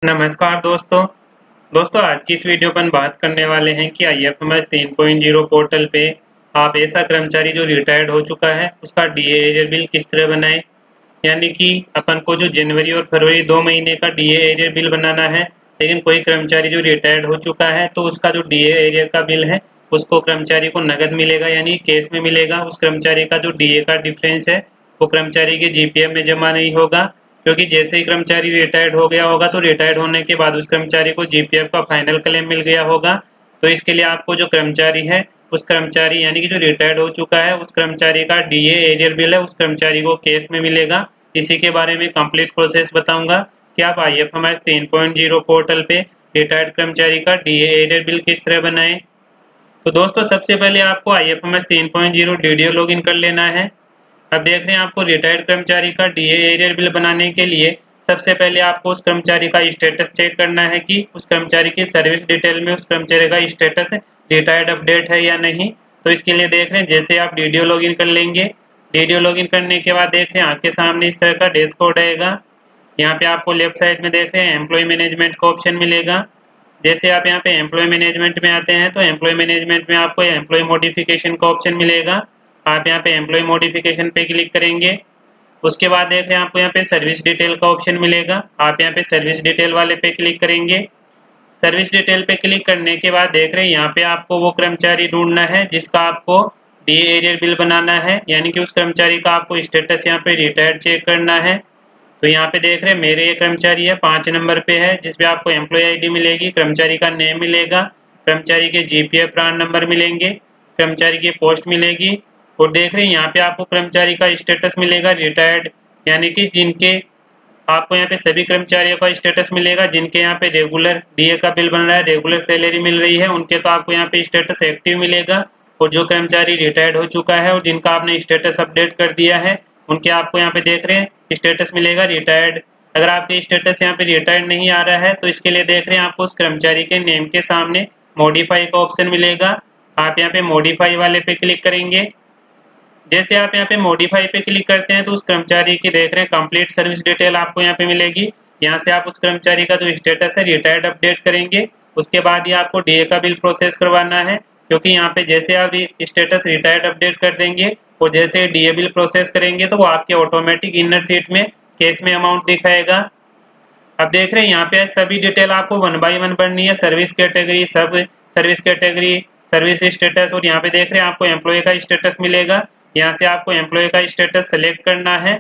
नमस्कार दोस्तों आज की इस वीडियो पर हम बात करने वाले हैं कि IFMS 3.0 पोर्टल पे आप ऐसा कर्मचारी जो रिटायर्ड हो चुका है उसका डीए एरियर बिल किस तरह बनाएं। यानी कि अपन को जो जनवरी और फरवरी 2 महीने का डीए एरियर बिल बनाना है, लेकिन कोई कर्मचारी जो रिटायर्ड हो चुका है तो उसका जो डीए एरियर का बिल है उसको कर्मचारी को नगद मिलेगा, यानी कैश में मिलेगा। उस कर्मचारी का जो डीए का डिफरेंस है वो कर्मचारी के जीपीएफ में जमा नहीं होगा, क्योंकि जैसे ही कर्मचारी रिटायर्ड हो गया होगा तो रिटायर्ड होने के बाद उस कर्मचारी को जीपीएफ का फाइनल क्लेम मिल गया होगा। तो इसके लिए आपको जो कर्मचारी है उस कर्मचारी यानी कि जो रिटायर्ड हो चुका है उस कर्मचारी का डीए एरियर बिल है उस कर्मचारी को कैश में मिलेगा। इसी के बारे में कंप्लीट प्रोसेस बताऊंगा कि आप IFMS 3.0 पोर्टल पे रिटायर्ड कर्मचारी का डीए एरियर बिल किस तरह बनाएं। तो दोस्तों सबसे पहले आपको IFMS 3.0 डीडीओ लॉगिन कर लेना है। अब देख रहे हैं आपको रिटायर्ड कर्मचारी का डीए एरियर बिल बनाने के लिए सबसे पहले आपको उस कर्मचारी का स्टेटस चेक करना है कि उस कर्मचारी की सर्विस डिटेल में उस कर्मचारी का स्टेटस रिटायर्ड अपडेट है या नहीं। तो इसके लिए देख रहे हैं जैसे आप डीडीओ लॉगिन कर लेंगे, डीडीओ लॉगिन करने के बाद देख रहे हैं आपके सामने इस तरह का डैशबोर्ड आएगा। यहाँ पे आपको लेफ्ट साइड में देख रहे हैं एम्प्लॉय मैनेजमेंट का ऑप्शन मिलेगा। जैसे आप यहाँ पे एम्प्लॉय मैनेजमेंट में आते हैं तो एम्प्लॉय मैनेजमेंट में आपको एम्प्लॉय मॉडिफिकेशन का ऑप्शन मिलेगा। आप यहाँ पे एम्प्लॉय मॉडिफिकेशन पे क्लिक करेंगे। उसके बाद देख रहे हैं आपको यहाँ पे सर्विस डिटेल का ऑप्शन मिलेगा। आप यहाँ पे सर्विस डिटेल वाले पे क्लिक करेंगे। सर्विस डिटेल पे क्लिक करने के बाद देख रहे हैं यहाँ पे आपको वो कर्मचारी ढूंढना है जिसका आपको डीए एरियर बिल बनाना है, यानी कि उस कर्मचारी का आपको स्टेटस यहाँ पे रिटायर्ड चेक करना है। तो यहाँ पे देख रहे हैं मेरे ये कर्मचारी है 5 नंबर पे है, जिसपे आपको एम्प्लॉय आईडी मिलेगी, कर्मचारी का नेम मिलेगा, कर्मचारी के जीपीएफ प्राण नंबर मिलेंगे, कर्मचारी की पोस्ट मिलेगी। और देख रहे हैं यहाँ पे आपको कर्मचारी का स्टेटस मिलेगा रिटायर्ड, यानी कि जिनके आपको यहाँ पे सभी कर्मचारियों का स्टेटस मिलेगा जिनके यहाँ पे रेगुलर डीए का बिल बन रहा है, रेगुलर सैलरी मिल रही है, उनके तो आपको यहाँ पे स्टेटस एक्टिव मिलेगा। और जो कर्मचारी रिटायर्ड हो चुका है और जिनका आपने स्टेटस अपडेट कर दिया है उनके आपको यहाँ पे देख रहे हैं स्टेटस मिलेगा रिटायर्ड। अगर आपके स्टेटस यहाँ पे रिटायर्ड नहीं आ रहा है तो इसके लिए देख रहे हैं आपको उस कर्मचारी के नेम के सामने मॉडिफाई का ऑप्शन मिलेगा। आप यहाँ पे मॉडिफाई वाले पे क्लिक करेंगे। जैसे आप यहाँ पे मॉडिफाई पे क्लिक करते हैं तो उस कर्मचारी की देख रहे हैं कंप्लीट सर्विस डिटेल आपको यहाँ पे मिलेगी। यहाँ से आप उस कर्मचारी का जो स्टेटस है रिटायर्ड अपडेट करेंगे। उसके बाद ही आपको डीए का बिल प्रोसेस करवाना है, क्योंकि यहाँ पे जैसे आप स्टेटस रिटायर्ड अपडेट कर देंगे और जैसे डीए बिल प्रोसेस करेंगे तो वो आपके ऑटोमेटिक इनर सीट में कैश में अमाउंट दिखाएगा। अब देख रहे हैं यहाँ पे सभी डिटेल आपको 1 बाय 1 भरनी है, सर्विस कैटेगरी, सब सर्विस कैटेगरी, सर्विस स्टेटस। और यहाँ पे देख रहे हैं आपको एम्प्लॉय का स्टेटस मिलेगा। यहाँ से आपको एम्प्लॉय का स्टेटस सेलेक्ट करना है।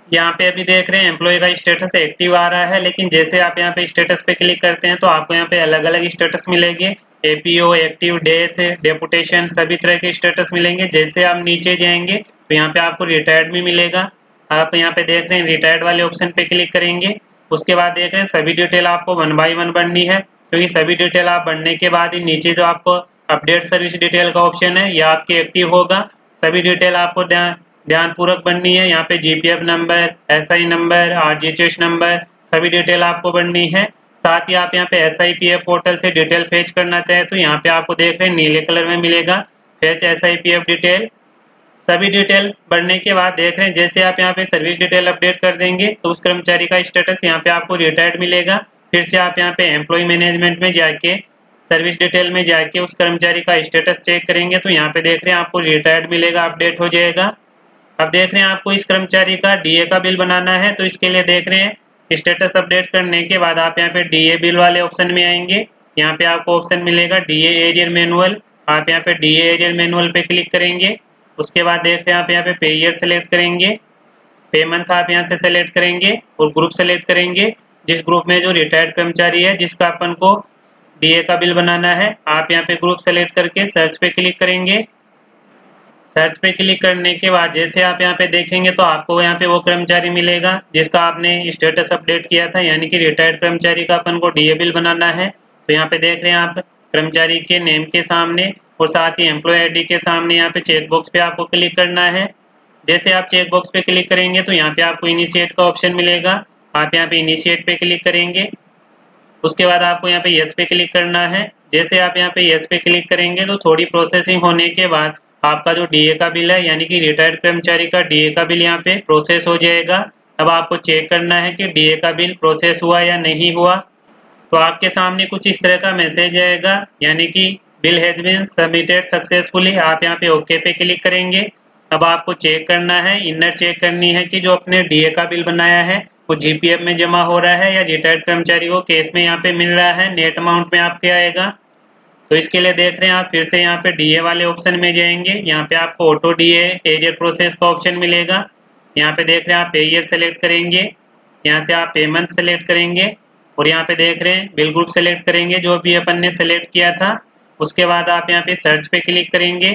यहाँ पे अभी देख रहे हैं एम्प्लॉय का स्टेटस एक्टिव आ रहा है, लेकिन जैसे आप यहाँ पे स्टेटस पे क्लिक करते हैं तो आपको यहाँ पे अलग अलग स्टेटस मिलेंगे, एपीओ, एक्टिव, डेथ, डेपुटेशन, सभी तरह के स्टेटस मिलेंगे। जैसे आप नीचे जाएंगे तो यहाँ पे आपको रिटायर्ड भी मिलेगा। आप यहाँ पे देख रहे हैं रिटायर्ड वाले ऑप्शन पे क्लिक करेंगे। उसके बाद देख रहे हैं सभी डिटेल आपको 1 बाय 1 भरनी है, क्योंकि सभी डिटेल आप भरने के बाद ही नीचे जो आपको अपडेट सर्विस डिटेल का ऑप्शन है यह आपके एक्टिव होगा। सभी डिटेल आपको ध्यानपूर्वक भरनी है। यहाँ पे GPF number, SI number, RGHS number, सभी डिटेल आपको भरनी है। साथ ही आप यहाँ पे एसआईपीएफ पोर्टल से डिटेल फेच करना चाहे तो यहाँ पे आपको देख रहे हैं नीले कलर में मिलेगा फेच एसआईपीएफ डिटेल। सभी डिटेल भरने के बाद देख रहे हैं जैसे आप यहाँ पे सर्विस डिटेल अपडेट कर देंगे तो उस कर्मचारी का स्टेटस यहाँ पे आपको रिटायर्ड मिलेगा। फिर से आप यहाँ पे एम्प्लॉय मैनेजमेंट में जाके सर्विस डिटेल में जाके उस कर्मचारी का स्टेटस चेक करेंगे तो यहाँ पे देख रहे हैं आपको रिटायर्ड मिलेगा, अपडेट हो जाएगा। अब देख रहे हैं आपको इस कर्मचारी का डीए का बिल बनाना है, तो इसके लिए देख रहे हैं स्टेटस अपडेट करने के बाद आप यहाँ पे डीए बिल वाले ऑप्शन में आएंगे। यहाँ पे आपको ऑप्शन मिलेगा डीए एरियर मैनुअल। आप यहाँ पे डीए एरियर मैनुअल पे क्लिक करेंगे। उसके बाद देख रहे हैं आप यहाँ पे पे ईयर सेलेक्ट करेंगे, पे मंथ आप यहाँ से सेलेक्ट करेंगे और ग्रुप सेलेक्ट करेंगे। जिस ग्रुप में जो रिटायर्ड कर्मचारी है जिसका अपन को डीए का बिल बनाना है, आप यहाँ पे ग्रुप सेलेक्ट करके सर्च पे क्लिक करेंगे। सर्च पे क्लिक करने के बाद जैसे आप यहाँ पे देखेंगे तो आपको यहाँ पे वो कर्मचारी मिलेगा जिसका आपने स्टेटस अपडेट किया था, यानी कि रिटायर्ड कर्मचारी का अपन को डीए बिल बनाना है। तो यहाँ पे देख रहे हैं आप कर्मचारी के नेम के सामने और साथ ही एम्प्लॉय आईडी के सामने यहाँ पे चेक बॉक्स पे आपको क्लिक करना है। जैसे आप चेक बॉक्स पे क्लिक करेंगे तो यहाँ पे आपको इनिशिएट का ऑप्शन मिलेगा। आप यहाँ पे इनिशिएट पे क्लिक करेंगे। उसके बाद आपको यहाँ पे यस पे क्लिक करना है। जैसे आप यहाँ पे यस पे क्लिक करेंगे तो थोड़ी प्रोसेसिंग होने के बाद आपका जो डीए का बिल है, यानी कि रिटायर्ड कर्मचारी का डीए का बिल यहाँ पे प्रोसेस हो जाएगा। अब आपको चेक करना है कि डीए का बिल प्रोसेस हुआ या नहीं हुआ। तो आपके सामने कुछ इस तरह का मैसेज आएगा, यानी कि bill has been submitted successfully. आप यहाँ पे ओके पे क्लिक करेंगे। अब आपको चेक करना है, इनर चेक करनी है कि जो अपने डीए का बिल बनाया है वो जीपीएफ में जमा हो रहा है या रिटायर्ड कर्मचारी को कैश में यहाँ पे मिल रहा है, नेट अमाउंट में आपके आएगा। तो इसके लिए देख रहे हैं आप फिर से यहाँ पे डीए वाले ऑप्शन में जाएंगे। यहाँ पे आपको ऑटो डीए एरियर प्रोसेस का ऑप्शन मिलेगा। यहाँ पे देख रहे हैं आप पे ईयर सेलेक्ट करेंगे, यहाँ से आप पे मंथ सेलेक्ट करेंगे और यहाँ पे देख रहे हैं बिल ग्रुप सेलेक्ट करेंगे जो भी अपन ने सेलेक्ट किया था। उसके बाद आप यहाँ पे सर्च पे क्लिक करेंगे।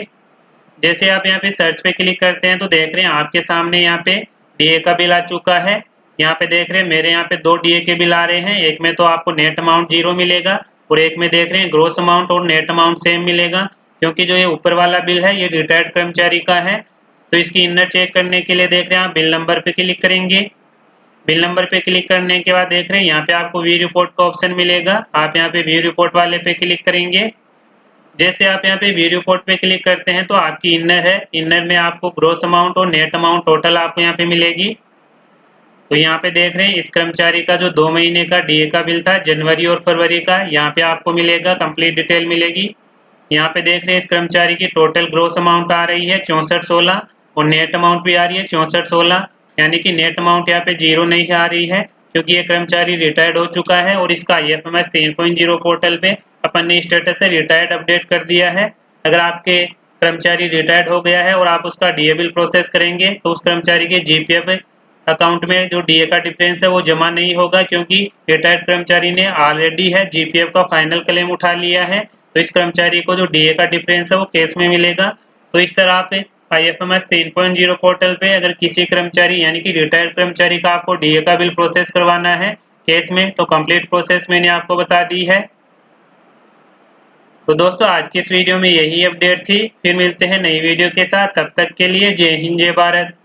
जैसे आप यहाँ पे सर्च पे क्लिक करते हैं तो देख रहे हैं आपके सामने यहाँ पे डीए का बिल आ चुका है। यहाँ पे देख रहे हैं मेरे यहाँ पे 2 डीए के बिल आ रहे हैं। एक में तो आपको नेट अमाउंट 0 मिलेगा और एक में देख रहे हैं ग्रोस अमाउंट और नेट अमाउंट सेम मिलेगा, क्योंकि जो ये ऊपर वाला बिल है ये रिटायर्ड कर्मचारी का है। तो इसकी इनर चेक करने के लिए देख रहे हैं आप बिल नंबर पे क्लिक करेंगे। बिल नंबर पे क्लिक करने के बाद देख रहे हैं यहाँ पे आपको व्यू रिपोर्ट का ऑप्शन मिलेगा। आप यहाँ पे व्यू रिपोर्ट वाले पे क्लिक करेंगे। जैसे आप यहाँ पे व्यू रिपोर्ट पे क्लिक करते हैं तो आपकी इनर है, इनर में आपको ग्रोस अमाउंट और नेट अमाउंट टोटल आपको यहाँ पे मिलेगी। तो यहाँ पे देख रहे हैं इस कर्मचारी का जो 2 महीने का डीए का बिल था, जनवरी और फरवरी का, यहाँ पे आपको मिलेगा, कंप्लीट डिटेल मिलेगी। यहाँ पे देख रहे हैं इस कर्मचारी की टोटल ग्रोस अमाउंट आ रही है 6416 और नेट अमाउंट भी आ रही है 6416, यानी कि नेट अमाउंट यहाँ पे 0 नहीं आ रही है क्योंकि ये कर्मचारी रिटायर्ड हो चुका है और इसका IFMS 3.0 पोर्टल पे अपन ने स्टेटस से रिटायर्ड अपडेट कर दिया है। अगर आपके कर्मचारी रिटायर्ड हो गया है और आप उसका डीए बिल प्रोसेस करेंगे तो उस कर्मचारी के जीपीएफ अकाउंट में जो डीए का डिफरेंस है वो जमा नहीं होगा, क्योंकि रिटायर्ड कर्मचारी ने ऑलरेडी है जीपीएफ का फाइनल क्लेम उठा लिया है। तो इस कर्मचारी को जो डीए का डिफरेंस है वो कैश में मिलेगा। तो इस तरह आप IFMS 3.0 पोर्टल पे अगर किसी कर्मचारी यानी कि रिटायर्ड कर्मचारी का आपको डीए का बिल प्रोसेस करवाना है कैश में, तो कंप्लीट प्रोसेस मैंने आपको बता दी है। तो दोस्तों आज की इस वीडियो में यही अपडेट थी। फिर मिलते हैं नई वीडियो के साथ, तब तक के लिए जय हिंद जय भारत।